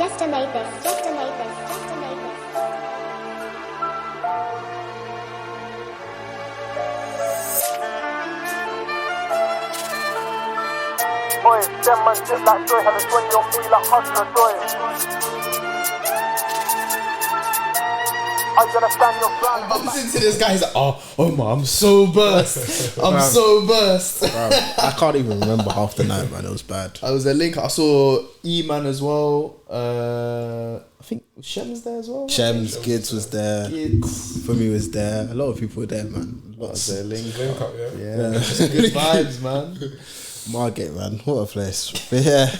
Boy, them man sit like joy, having 20 on me like hustler joy. I understand your plan. I'm listening to this guy, he's like, oh man, I'm so burst. So burst. I can't even remember half the night, man. It was bad. I was a link. I saw E-Man as well. I think Shem's there as well. Shems, Gids was there. For me was there. A lot of people were there, man. Lots of link up, yeah. Good vibes, man. Margate, man. What a place. But yeah,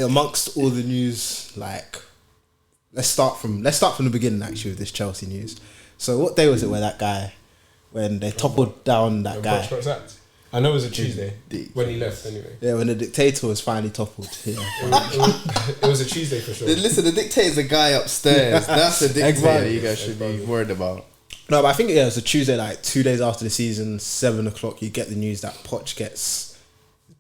amongst all the news, like, let's start from the beginning actually with this Chelsea news. So what day was it when they toppled down that guy? I know it was a Tuesday when he left anyway. Yeah, when the dictator was finally toppled. Yeah. It was a Tuesday for sure. Listen, the dictator's the guy upstairs. That's the dictator you guys should be worried about. No, but I think it was a Tuesday, like 2 days after the season, 7 o'clock. You get the news that Poch gets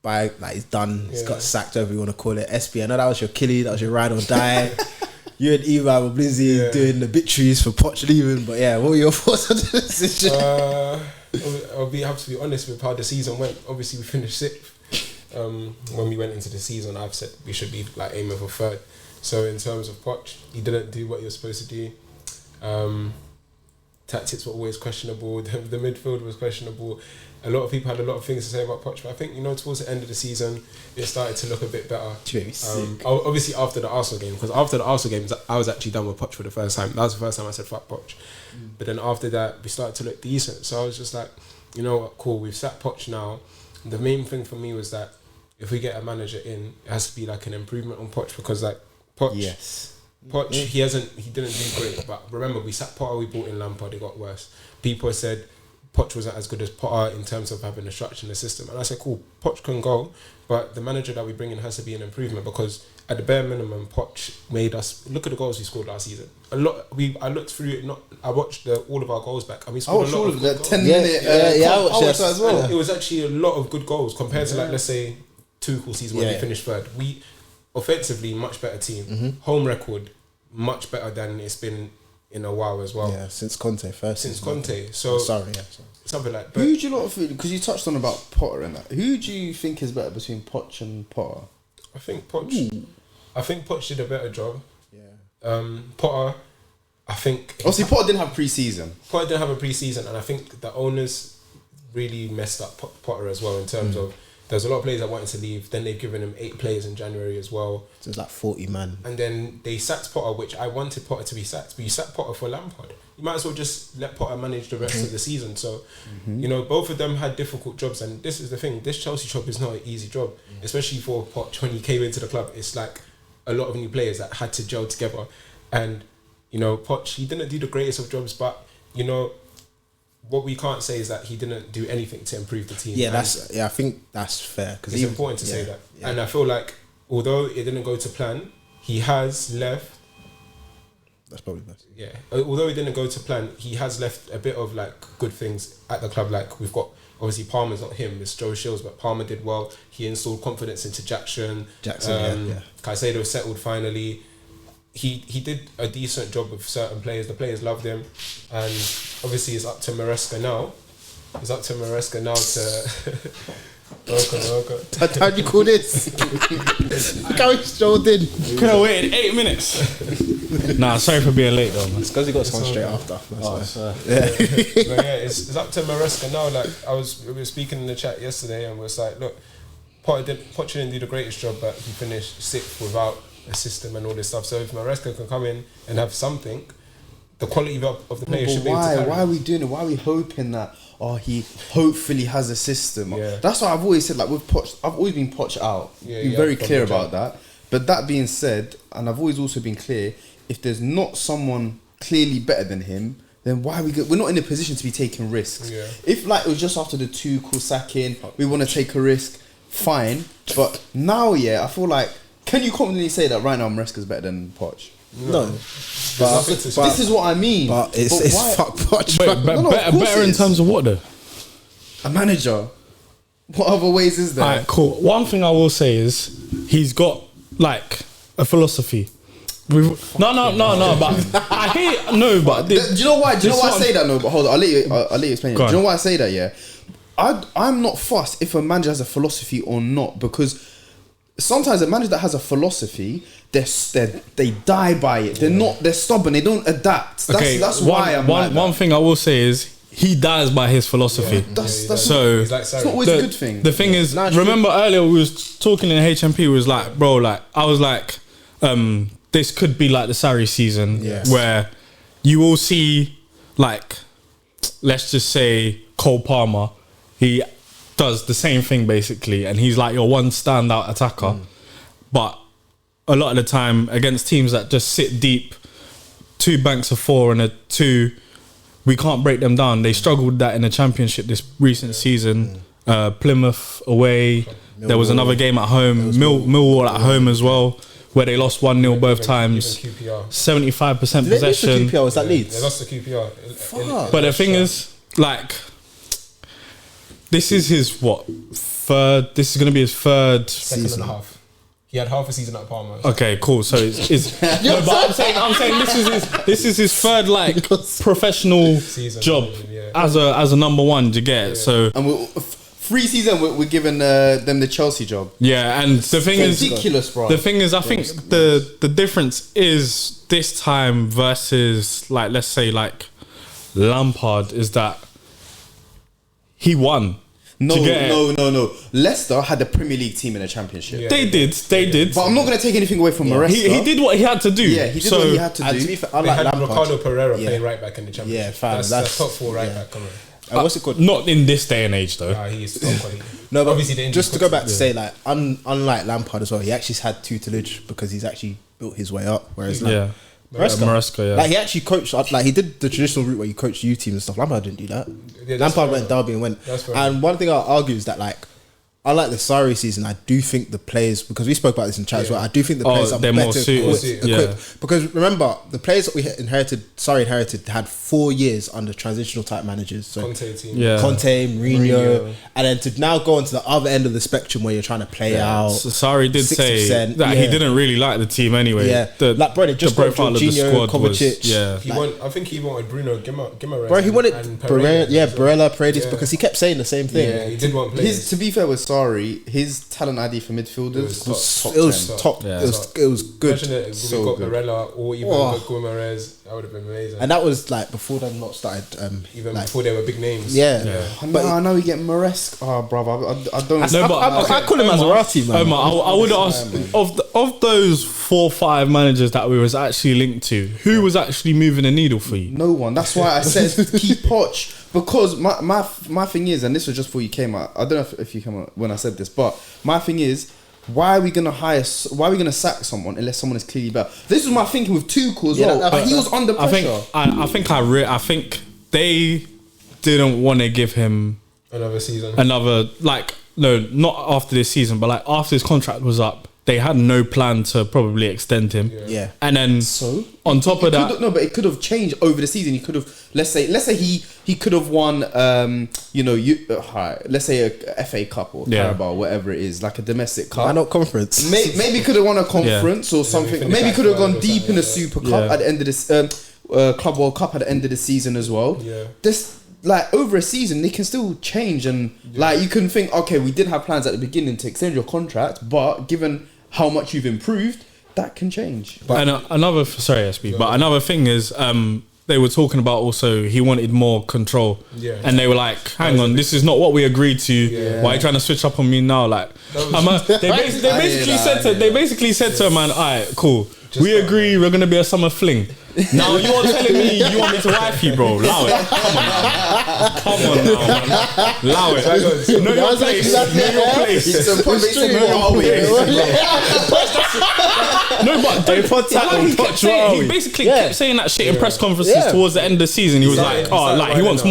he's done. He's got sacked, whatever you want to call it. SB, I know that was your killie, that was your ride or die. You and Eva were busy doing the obituaries for Poch leaving, but yeah, what were your thoughts on the decision? Have to be honest with how the season went. Obviously, we finished 6th. When we went into the season, I've said we should be like aiming for 3rd. So in terms of Poch, he didn't do what he was supposed to do. Tactics were always questionable. The midfield was questionable. A lot of people had a lot of things to say about Poch, but I think, towards the end of the season, it started to look a bit better. Obviously after the Arsenal game, because after the Arsenal games, I was actually done with Poch for the first time. That was the first time I said fuck Poch. But then after that, we started to look decent. So I was just like, you know what, cool, we've sacked Poch now. The main thing for me was that if we get a manager in, it has to be like an improvement on Poch, because like Poch, he didn't do great. But remember, we sacked Potter, we brought in Lampard, it got worse. People said Poch wasn't as good as Potter in terms of having a structure in the system. And I said, cool, Poch can go, but the manager that we bring in has to be an improvement, because at the bare minimum, Poch made us look at the goals we scored last season. I looked through it. I watched all of our goals back, and we scored a lot of good goals. 10-minute. I watched that as well. And it was actually a lot of good goals compared to let's say Tuchel season when we finished 3rd. We offensively much better team. Home record much better than it's been in a while as well. Yeah, since Conte first. So sorry. something like. Who do you lot think? Because you touched on about Potter and that. Who do you think is better between Poch and Potter? I think Poch did a better job. Yeah. Potter, I think. Obviously, Potter didn't have pre-season. And I think the owners really messed up Potter as well in terms of. There's a lot of players that wanted to leave. Then they've given him 8 players in January as well. So it's like 40 man. And then they sacked Potter, which I wanted Potter to be sacked. But you sacked Potter for Lampard. You might as well just let Potter manage the rest of the season. So, both of them had difficult jobs. And this is the thing. This Chelsea job is not an easy job. Especially for Poch when he came into the club. It's like a lot of new players that had to gel together. And, Poch, he didn't do the greatest of jobs. But, what we can't say is that he didn't do anything to improve the team. Yeah, I think that's fair. Cause it's important to say that. Yeah. And I feel like, although it didn't go to plan, he has left. That's probably best. Yeah. Although it didn't go to plan, he has left a bit of like good things at the club. Like we've got, obviously Palmer's not him, it's Joe Shields, but Palmer did well. He installed confidence into Jackson. Caicedo settled finally. He did a decent job with certain players. The players loved him, and obviously it's up to Maresca now. It's up to Maresca now to. Welcome. How'd you call this? Gary strolled in. Could have waited 8 minutes. Nah, sorry for being late though, man. It's because he got someone straight after. It's up to Maresca now. Like we were speaking in the chat yesterday, and we was like, look, Poch didn't do the greatest job, but he finished 6th without a system and all this stuff. So if Maresca can come in and have something, the quality of the player should be able to carry. Why are we doing it? Why are we hoping that he hopefully has a system? That's why I've always said, like with Poch, I've always been Poch out. Been very clear about that. But that being said, and I've always also been clear, if there's not someone clearly better than him, then why are we're not in a position to be taking risks. If like it was just after the Tuchel sacking, we want to take a risk, fine. But now, I feel like, can you confidently say that right now Maresca's better than Poch? No. But this is what I mean. But it's fuck Poch. Better in terms of what though? A manager. What other ways is there? Alright, cool. One thing I will say is he's got like a philosophy. No. But I hate no. But Do you know why? Do you know why I one- say that? No, but hold on. I'll let you explain. Go Do you know on. why I say that? Yeah, I'm not fussed if a manager has a philosophy or not, because sometimes a manager that has a philosophy, they die by it. They're stubborn. They don't adapt. That's why I'm like one that. thing I will say is he dies by his philosophy. That's So He's like, it's not always a good thing. The thing is, remember earlier we was talking in HMP. Was like, bro, like I was like, this could be like the Sarri season where you will see, like, let's just say Cole Palmer, he does the same thing basically, and he's like your one standout attacker, but a lot of the time against teams that just sit deep, 2 banks of 4 and a 2. We can't break them down. They struggled with that in the Championship this recent season. Plymouth away. There was another game at home. Millwall at home as well, where they lost 1-0 both times. 75% possession. QPR, was that Leeds? They lost to QPR. But the thing is, like, this is his third. This is going to be his third Second and a half. He had half a season at Parma. Okay, cool. So it's no, but I'm saying this is his third like professional Season, job yeah. as a number one. Do you get it? So And free season, we're giving them the Chelsea job. yeah, and the thing is, Ridiculous, bro. the thing is, I think the difference is this time versus like let's say like Lampard is that he won. No. Do you get it? No. Leicester had the Premier League team in the Championship. Yeah. They did. But I'm not going to take anything away from Maresca. He did what he had to do. Yeah, he did what he had to And do. to be fair, I They like had Lampard. Ricardo Pereira Yeah. playing right back in the Championship. Yeah, fam, that's that's- top 4 right yeah. back. Come on. What's it called? Not in this day and age though. He's top quality. No, but obviously the injury just to go puts back to say, like, unlike Lampard as well, he actually had tutelage because he's actually built his way up. Whereas, like, Yeah. Maresca, yeah. like he actually coached, like he did the traditional route where you coach U teams and stuff. Lampard didn't do that. Yeah, that's Lampard fair went Derby and went. That's fair And one thing I'll argue is that, like, unlike the Sarri season, I do think the players, because we spoke about this in chat as well, I do think the players are they're better more suited. equipped. Yeah. Because remember, the players that we Sarri inherited had 4 years under transitional type managers. So Conte team. Yeah. Conte, Mourinho, and then to now go onto the other end of the spectrum where you're trying to play out. So Sarri did say 60%, that he yeah. didn't really like the team anyway. Yeah. Like, bro, they just got profile of the Jorginho, squad was Kovacic. yeah. I think he wanted Bruno Guimaraes. Bro, he wanted and Barella, as well. Barella, Paredes, Yeah. because he kept saying the same thing. Yeah, he did want players. To be fair with Sarri, his talent ID for midfielders It It was 10. top. Yeah. It was good. Imagine it, So we got good. Barella or even Guimaraes. That would have been amazing. And that was like before them not started. Even like, before they were big names. yeah. But I know we get Maresca. Oh, brother, I don't. No, but I call him Maserati, man. Omar, I would ask of those 4 or 5 managers that we was actually linked to, who was actually moving the needle for you? No one. That's why I said keep Poch, because my thing is, and this was just before you came out. I don't know if you came out when I said this, but my thing is, why are we gonna sack someone unless someone is clearly better? This was my thinking with Tuchel as well. But he was under pressure. I think they didn't want to give him Another season. not after this season, but like after his contract was up, they had no plan to probably extend him. Yeah. And then So on top of that, but it could have changed over the season. He could have, let's say he could have won, let's say a FA Cup or Carabao, whatever it is, like a domestic cup. Why not conference? Maybe could have won a conference or something. finished Maybe like could have third gone or deep in something the like Super Cup at the end of this Club World Cup at the end of the season as well. Yeah. This, like, over a season they can still change, and like you can think, okay, we did have plans at the beginning to extend your contract, but given how much you've improved, that can change. but another thing is they were talking about also he wanted more control. Yeah. And they were like, hang on, this is not what we agreed to. Why are you trying to switch up on me now? Like, they basically said to a man, alright, cool. We agree we're gonna be a summer fling. Now you're telling me you want me to wife you, bro. Allow it. Come on now, man. Allow it. Know your place. Know your place. No, but he basically kept saying that shit in press conferences towards the end of the season. He was like, he wants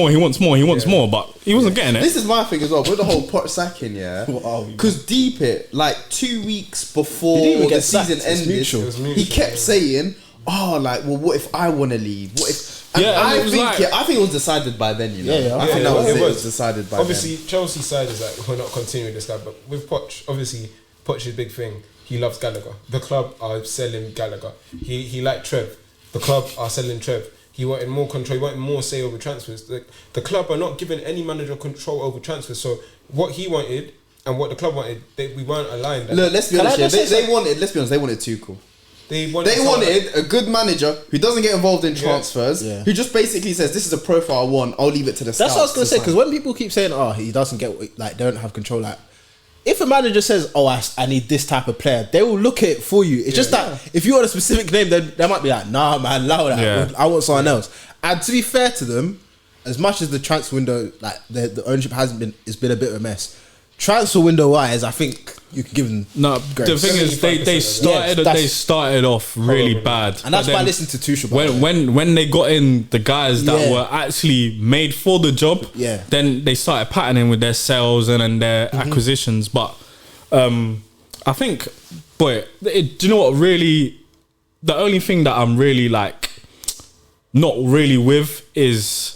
more, but he wasn't getting it. This is my thing as well with the whole Poch sacking, yeah. Because deep it, like 2 weeks before He didn't even the get sacked, season it's ended, mutual. It was he mutual, kept saying, what if I want to leave? What if? And Yeah, and I it was think like- I think it was decided by then. You know, I think it it was. was decided by Obviously, Chelsea's side is like, we're not continuing this guy, but with Poch, obviously, Poch's big thing. He loves Gallagher. The club are selling Gallagher. He liked Trev. The club are selling Trev. He wanted more control. He wanted more say over transfers. The club are not giving any manager control over transfers. So what he wanted and what the club wanted, we weren't aligned. Look, let's be honest. They wanted Tuchel. They wanted a good manager who doesn't get involved in transfers, who just basically says, "This is a profile I want. I'll leave it to the scouts." That's what I was gonna say, because when people keep saying, "Oh, he doesn't get like don't have control," like if a manager says, "Oh, I need this type of player," they will look at it for you. It's just that if you want a specific name, then they might be like, "Nah, man, allow that. Yeah. I want someone else." And to be fair to them, as much as the transfer window, like the ownership it's been a bit of a mess. Transfer window wise, I think you could give them. No, the thing is, they started off really bad, and that's why I listened to Tuchel. When they got in the guys that were actually made for the job, then they started patterning with their sales and then their acquisitions. But I think, do you know what? Really, the only thing that I'm really like not really with is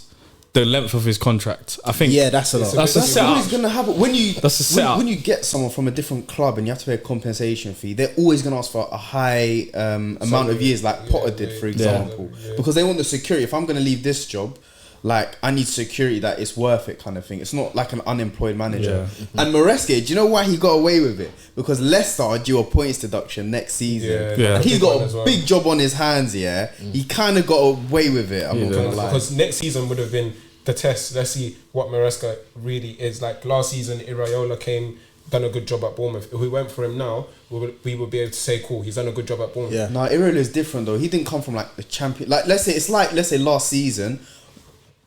the length of his contract. I think that's a lot. That's always gonna happen when you. That's a setup. When you get someone from a different club and you have to pay a compensation fee, they're always gonna ask for a high amount of years, like Potter did, for example, because they want the security. If I'm gonna leave this job, like I need security that it's worth it, kind of thing. It's not like an unemployed manager. And Maresca, do you know why he got away with it? Because Leicester are due a points deduction next season. He's got a big job on his hands. He kind of got away with it. I'm not gonna lie. Because next season would have been the test. Let's see what Maresca really is. Like last season, Iraola came, done a good job at Bournemouth. If we went for him now, we would be able to say, cool, he's done a good job at Bournemouth. No, Iraola is different though. He didn't come from like the champion. Like let's say last season,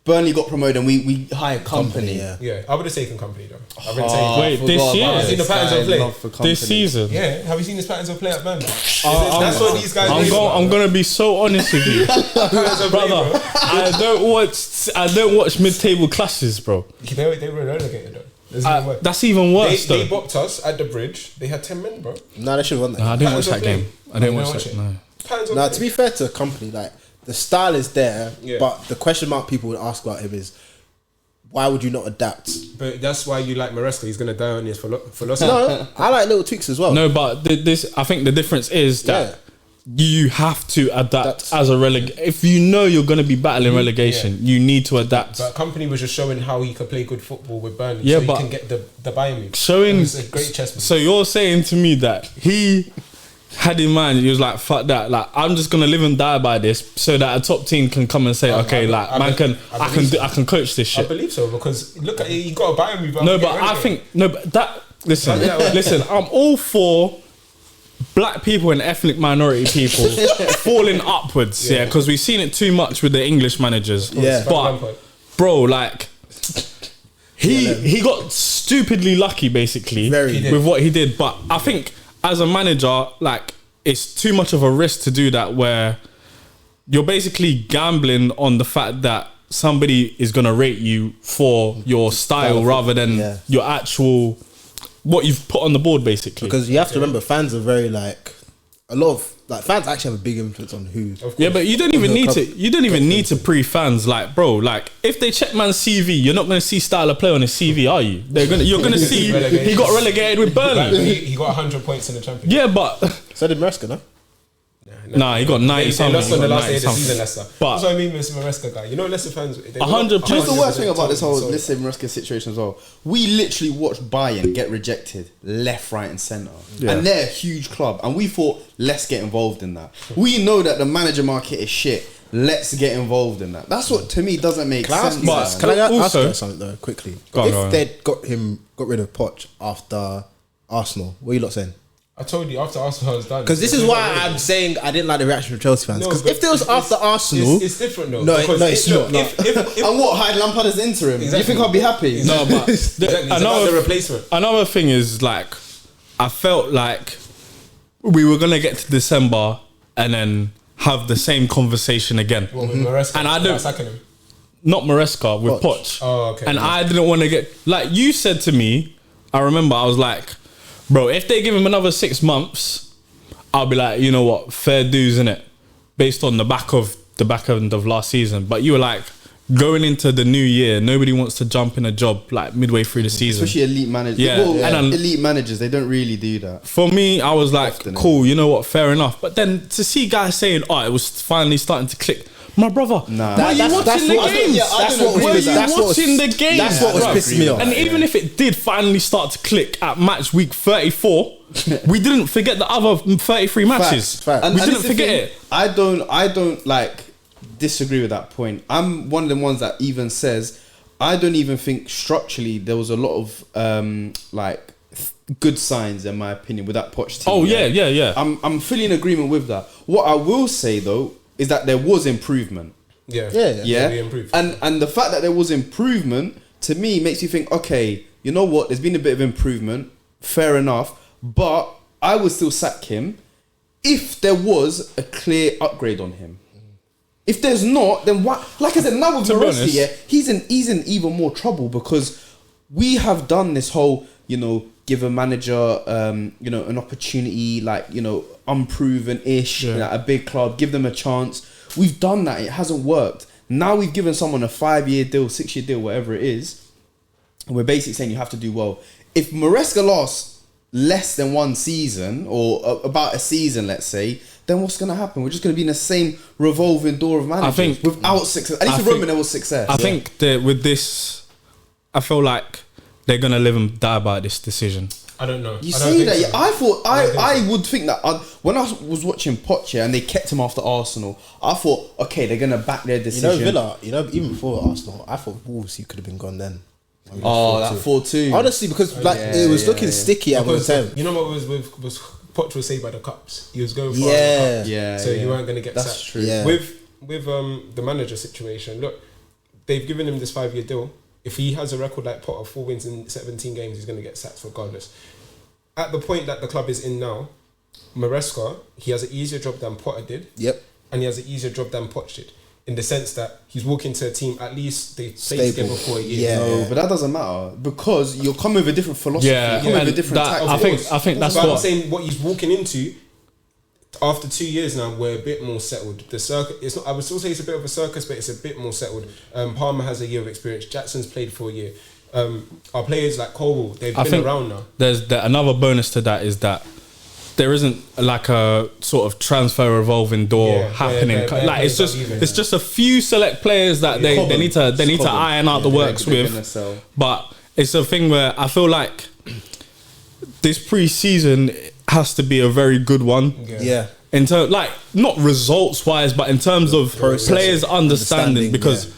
Burnley got promoted and we hired company. I would have taken company though. I've been saying wait, this year? Have you seen the patterns of play? This season? Yeah, have you seen his patterns of play at Burnley? That's what these guys do. I'm gonna be so honest with you, brother. I don't watch mid-table clashes, bro. They were relegated though. That's even worse though. They bopped us at the bridge. They had 10 men, bro. No, they should have won that. I didn't watch that game. I didn't watch that. No, to be fair to a company, like the style is there, but the question mark people would ask about him is, why would you not adapt? But that's why you like Maresca. He's gonna die on his philosophy. No, I like little tweaks as well. No, but I think the difference is that you have to adapt as a if you know you're going to be battling relegation, you need to adapt. But Company was just showing how he could play good football with Burnley, so he can get the Bayern move. Showing, it's a great chess move. So you're saying to me that he had in mind, he was like, fuck that, like I'm just gonna live and die by this, so that a top team can come and say, I can coach this shit. I believe so, because look at he got a Bayern move. Listen, I'm all for black people and ethnic minority people falling upwards, because we've seen it too much with the English managers. But bro, like he got stupidly lucky basically with what he did. But I think as a manager, like it's too much of a risk to do that, where you're basically gambling on the fact that somebody is gonna rate you for your style rather than your actual what you've put on the board, basically. Because you have to remember, fans are very like a lot of like fans actually have a big influence on who. Yeah, but you don't even need to. You don't even need to pre-fans, like bro. Like if they check man's CV, you're not going to see style of play on his CV, are you? You're going to see he got relegated with Burnley. He got 100 points in the Championship. Yeah, but so did Maresca, no? Nah, he got 90 something. They lost on the last day of the season, Leicester. But that's what I mean with Maresca guy. You know, Leicester fans. 100. Do you know the worst thing about this whole Maresca situation as well? We literally watched Bayern get rejected left, right, and centre, and they're a huge club. And we thought, let's get involved in that. We know that the manager market is shit. Let's get involved in that. That's what to me doesn't make sense. But can I ask you something though, quickly? If they'd got rid of Poch after Arsenal, what are you lot saying? I told you after Arsenal was done. Because this is why I'm saying I didn't like the reaction of Chelsea fans. Because if there was after Arsenal, it's different though. No, it's not. And what, hide Lampard as interim? Exactly. You think I'll be happy? No, but the replacement. Another thing is like, I felt like we were gonna get to December and then have the same conversation again. Well, with Maresca, and I don't. Sacking him. Not Maresca, with Poch. Oh, okay. And I didn't want to get like you said to me. I remember I was like, bro, if they give him another 6 months, I'll be like, you know what, fair dues, innit? Based on the back end of last season. But you were like, going into the new year, nobody wants to jump in a job like midway through the season. Especially elite managers. Yeah. And elite managers, they don't really do that. For me, I was like, Often, cool, you know what, fair enough. But then to see guys saying, oh, it was finally starting to click. My brother, Nah. were you watching the games? That's what was Were you that's what was- watching the games? That's what was bruv? pissing me off. And even if it did finally start to click at match week 34, we didn't forget the other 33 matches. Facts. We And didn't it's the forget thing, it. I don't like disagree with that point. I'm one of the ones that even says I don't even think structurally there was a lot of like good signs in my opinion with that Poch team. Oh yeah. I'm fully in agreement with that. What I will say though is that there was improvement. Yeah. Yeah, Improved. and the fact that there was improvement to me makes you think, okay, you know what? There's been a bit of improvement, fair enough, but I would still sack him if there was a clear upgrade on him. If there's not, then what? Like I said, now with To be Maresca, honest- yeah, he's in even more trouble because we have done this whole, give a manager, an opportunity, like unproven-ish, at a big club, give them a chance. We've done that. It hasn't worked. Now we've given someone a 5-year deal, 6-year deal, whatever it is. And we're basically saying you have to do well. If Maresca lost less than one season or about a season, let's say, then what's going to happen? We're just going to be in the same revolving door of managers. I think without success. At least with Roman there was success. I think that with this, I feel like they're gonna live and die by this decision. I don't know. You I don't say think that? so. Yeah, I thought don't think I so. would think that when I was watching Poch and they kept him after Arsenal, I thought, okay, they're gonna back their decision. Villa, even before Arsenal, I thought Wolves, he could have been gone then. Oh, that 4-2. Honestly, because it was looking sticky at the Because time. you know what was Poch was saved by the cups. He was going for Yeah. the cups, Yeah, so yeah. you weren't going to get That's sacked. true. Yeah. With the manager situation, look, they've given him this 5-year deal. If he has a record like Potter, 4 wins in 17 games, he's going to get sacked regardless. At the point that the club is in now, Maresca, he has an easier job than Potter did. Yep. And he has an easier job than Poch did. In the sense that he's walking to a team, at least they Stable. stay together for a year. Yeah. No, but that doesn't matter because you're coming with a different philosophy. Yeah, you're coming with a and different that- tactic. I think that's but I'm what. saying. What he's walking into after 2 years now, we're a bit more settled. The circus, it's not. I would still say it's a bit of a circus, but it's a bit more settled. Palmer has a year of experience. Jackson's played for a year. Our players like Cole, they've I been think around now. There's another bonus to that is that there isn't like a sort of transfer revolving door Yeah, happening. yeah, Like it's players just are leaving, it's just a few select players that they need to iron out the works they're gonna with. sell. But it's a thing where I feel like this pre-season has to be a very good one. Yeah. In terms, like not results wise, but in terms of Process. players understanding. Understanding, Because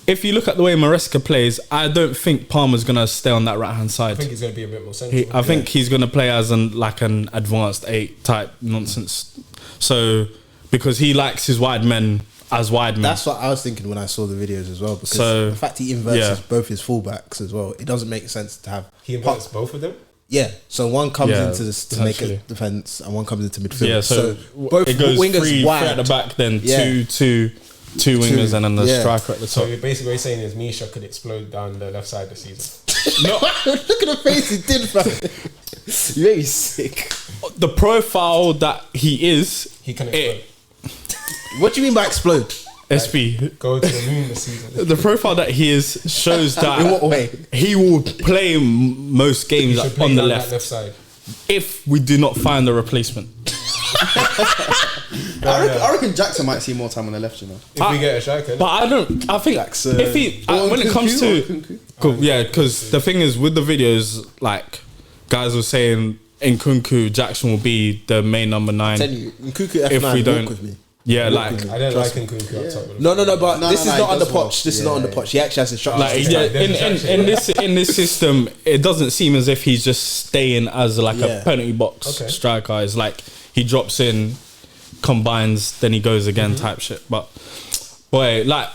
if you look at the way Maresca plays, I don't think Palmer's gonna stay on that right hand I side. think he's going to be a bit more central. I think he's gonna play as an advanced 8 type nonsense. So because he likes his wide men as wide men. That's what I was thinking when I saw the videos as well. Because So, the fact he inverts yeah. both his fullbacks as well, it doesn't make sense to have. he invites both of them. Yeah, so one comes Yeah, into this to make a essentially. defense, and one comes into midfield. yeah, so both it goes wingers three wide. at the back, then Yeah. two wingers, and then the yeah. striker at the So top. you're basically what you're saying is Misha could explode down the left side this season. No, Look at the face he did, fam. You made me sick. the profile that he is, He can explode. What do you mean by explode? SB. Go to the moon this season. The profile that he is shows that In what way? he will play most He games should play on the down left that left side. if we do not find a replacement. I reckon Jackson might see more time on the left, you know. If we get a striker, But I don't. I think if he Or when it comes Nkunku, or to Nkunku. cool, yeah, because the thing is with the videos, like guys were saying, Nkunku Jackson will be the main number 9. Tell you, Nkuku F9 If we walk don't- with me. Yeah, like I don't like Nkunku up top. No, but No, this no, is he not on the does well. Poch. This is Yeah, not on the yeah. Poch. He actually has instructions. like to yeah, start. in this system, it doesn't seem as if he's just staying as like Yeah. a penalty box Okay. striker. It's like he drops in, combines, then he goes again type shit. But boy, like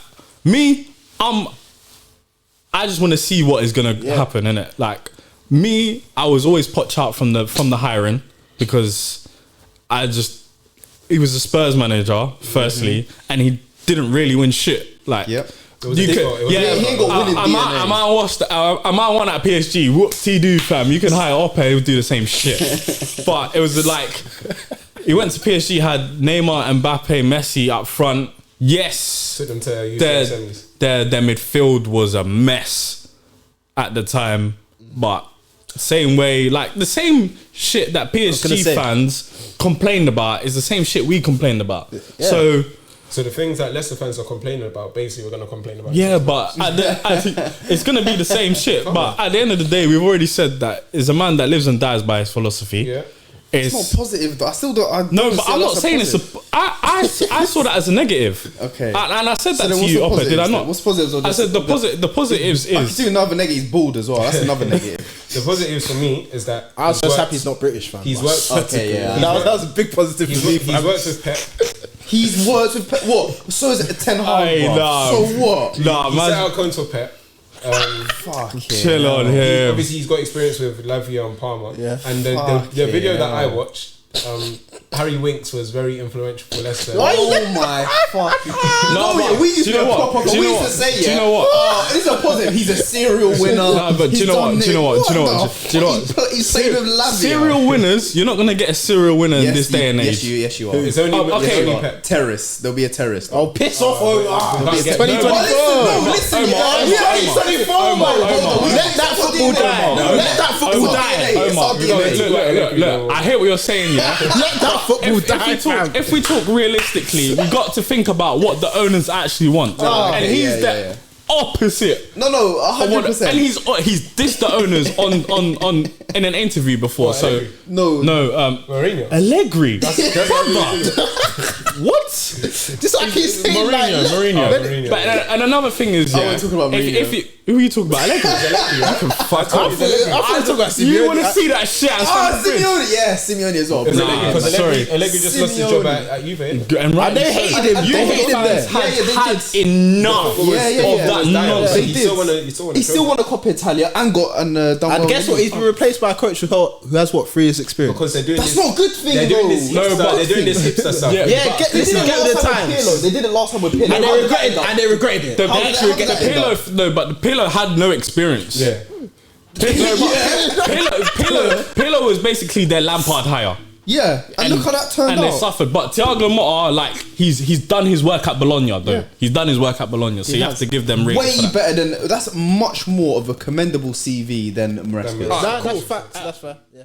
me, I just want to see what is gonna happen, innit? Like me, I was always Poch out from the hiring because he was a Spurs manager firstly, and he didn't really win shit. Like Yep. It was his fault. It was his He ain't got winning I DNA. might watch I might want at PSG. Whoop-de do, fam. You can hire Oppe, he'll do the same shit. But it was like he went to PSG, had Neymar, Mbappe, Messi up front, yes, Took them to UCL semis. their midfield was a mess at the time, but same way, like the same shit that PSG fans complained about is the same shit we complained about. Yeah. So the things that Leicester fans are complaining about, basically we're going to complain about. Yeah, but it's going to be the same shit. But at the end of the day, we've already said that it's a man that lives and dies by his philosophy. Yeah. It's not positive though. I still don't. No, but I'm not saying it's a. I saw that as a negative. Okay. And I said that to you, Oppa. Did I not? What's positives? I said the positives is. I can see another negative. He's bald as well. That's another negative. The positives for me is that I was just happy he's not British, fam. He's worked. Okay, yeah. That was a big positive for me. He's worked with Pep. He's worked with Pep. What? So is it a 10 hard? Nah. So what? Nah, He man. set out cones for Pep. Chill on here. Obviously, he's got experience with Lavia and Palmer. Yeah. And the video that I watched, Harry Winks was very influential for Leicester. Oh my fucking. We used to proper. We used to say, do you know what? Oh, this is a positive. He's a serial winner. Nah, but do you know what? Do you know what? He's played with Lavia. Serial winners, you're not gonna get a serial winner in this day and age. Yes, you are. It's only, it's only Pep. Terrorists. There'll be a terrorist. Oh, piss off! It's 2024. Listen, It's 2024, man. Let that football die. Let that football die. Look, I hear what you're saying, yeah. Let that football die, fam. If we talk realistically, we got to think about what the owners actually want, and he's the opposite. No, 100%. And he's dissed the owners on in an interview before. So Mourinho. Allegri. What? Just like he's saying, Mourinho. But and another thing is, we're talking about Mourinho. Who are you talking about? Allegri. You can fuck off. I talking about You Simeone. want to see that shit? Simeone. Yeah, Simeone as well. Because sorry. Allegri just lost his job at Juve. And right, They hated him. You They hated him there. had enough of that nonsense. They You did. still He still won a Copa Italia and got done well. And guess what? He's been replaced by a coach who has what 3 years experience. because they're doing That's this. not a good thing, They're doing this though. hipster. They're doing this hipster stuff. Yeah, Yeah, get with the times. They did it last time with Pirlo. And they regretted it. The Pirlo. Pirlo had no experience. Yeah. Pirlo was basically their Lampard hire. Yeah, and look how that turned And they out. suffered. But Thiago Motta, like, he's done his work at Bologna, though. Yeah. He's done his work at Bologna, so you have to give them rings. Way better than. That's much more of a commendable CV than Maresca. That's facts. That's fair. Yeah.